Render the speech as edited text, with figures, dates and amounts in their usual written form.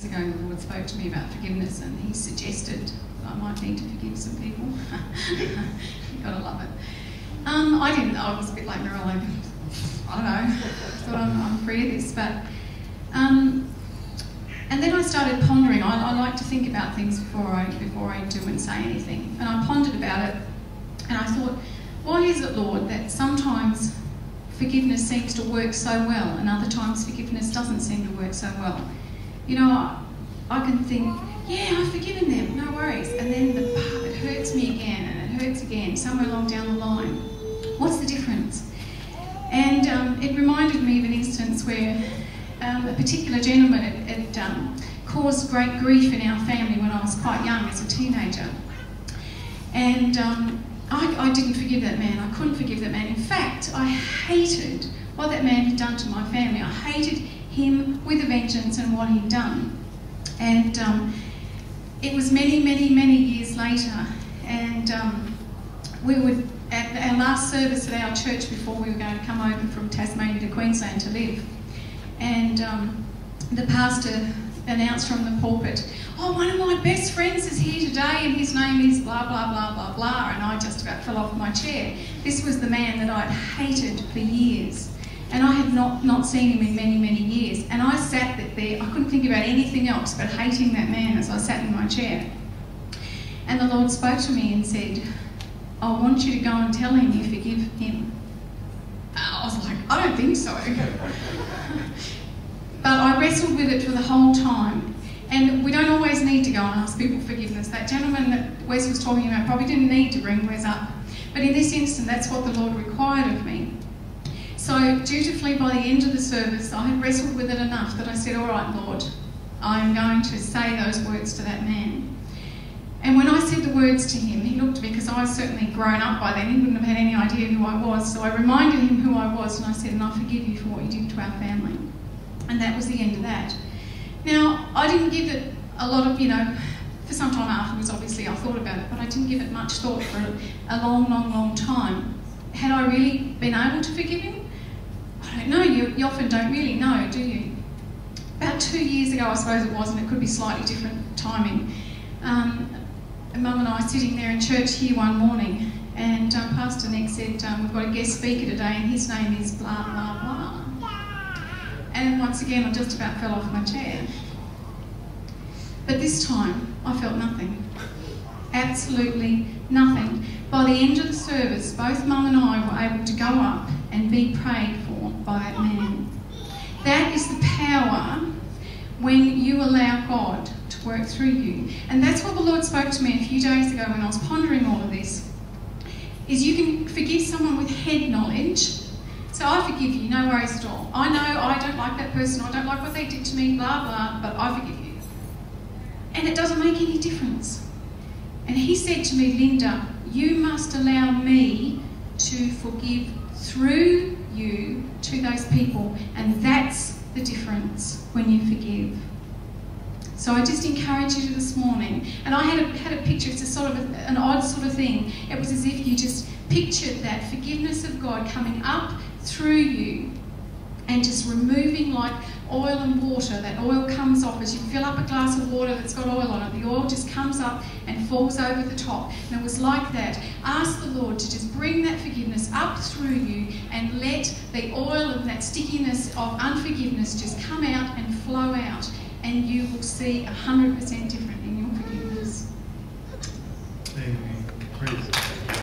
ago the Lord spoke to me about forgiveness, and he suggested that I might need to forgive some people. You've got to love it. I was a bit like Meryl, I don't know, thought I'm free of this, but and then I started pondering. I like to think about things before I do and say anything, and I pondered about it, and I thought, why is it, Lord, that sometimes forgiveness seems to work so well and other times forgiveness doesn't seem to work so well? You know, I can think, yeah, I've forgiven them, no worries, and then it hurts me again and it hurts again somewhere along down the line. What's the difference? And it reminded me of an instance where a particular gentleman had caused great grief in our family when I was quite young as a teenager. And I didn't forgive that man. I couldn't forgive that man. In fact, I hated what that man had done to my family. I hated him with a vengeance and what he'd done. And it was many, many, many years later, and we would, at our last service at our church before we were going to come over from Tasmania to Queensland to live, and the pastor announced from the pulpit, oh, one of my best friends is here today and his name is blah, blah, blah, blah, blah, and I just about fell off my chair. This was the man that I'd hated for years, and I had not seen him in many, many years, and I sat there, I couldn't think about anything else but hating that man as I sat in my chair. And the Lord spoke to me and said, I want you to go and tell him you forgive him. I was like, I don't think so. But I wrestled with it for the whole time. And we don't always need to go and ask people forgiveness. That gentleman that Wes was talking about probably didn't need to bring Wes up. But in this instance, that's what the Lord required of me. So dutifully, by the end of the service, I had wrestled with it enough that I said, all right, Lord, I'm going to say those words to that man. And when I said the words to him, he looked at me, because I was certainly grown up by then. He wouldn't have had any idea who I was. So I reminded him who I was, and I said, and I forgive you for what you did to our family. And that was the end of that. Now, I didn't give it a lot of, for some time afterwards, obviously, I thought about it, but I didn't give it much thought for a long, long, long time. Had I really been able to forgive him? I don't know. You often don't really know, do you? About 2 years ago, I suppose it was, and it could be slightly different timing, Mum and I sitting there in church here one morning, and Pastor Nick said, we've got a guest speaker today, and his name is blah, blah, blah. And once again, I just about fell off my chair. But this time, I felt nothing. Absolutely nothing. By the end of the service, both Mum and I were able to go up and be prayed for by that man. That is the power when you allow God to work through you. And that's what the Lord spoke to me a few days ago when I was pondering all of this, is you can forgive someone with head knowledge. So I forgive you, no worries at all. I know I don't like that person, I don't like what they did to me, blah, blah, but I forgive you. And it doesn't make any difference. And he said to me, Linda, you must allow me to forgive through you to those people, and that's the difference when you forgive. So I just encourage you this morning, and I had a picture, it's a sort of an odd sort of thing. It was as if you just pictured that forgiveness of God coming up through you and just removing, like oil and water. That oil comes off as you fill up a glass of water that's got oil on it. The oil just comes up and falls over the top. And it was like that. Ask the Lord to just bring that forgiveness up through you and let the oil and that stickiness of unforgiveness just come out and flow out, and you will see 100% different in your forgiveness. Amen. Praise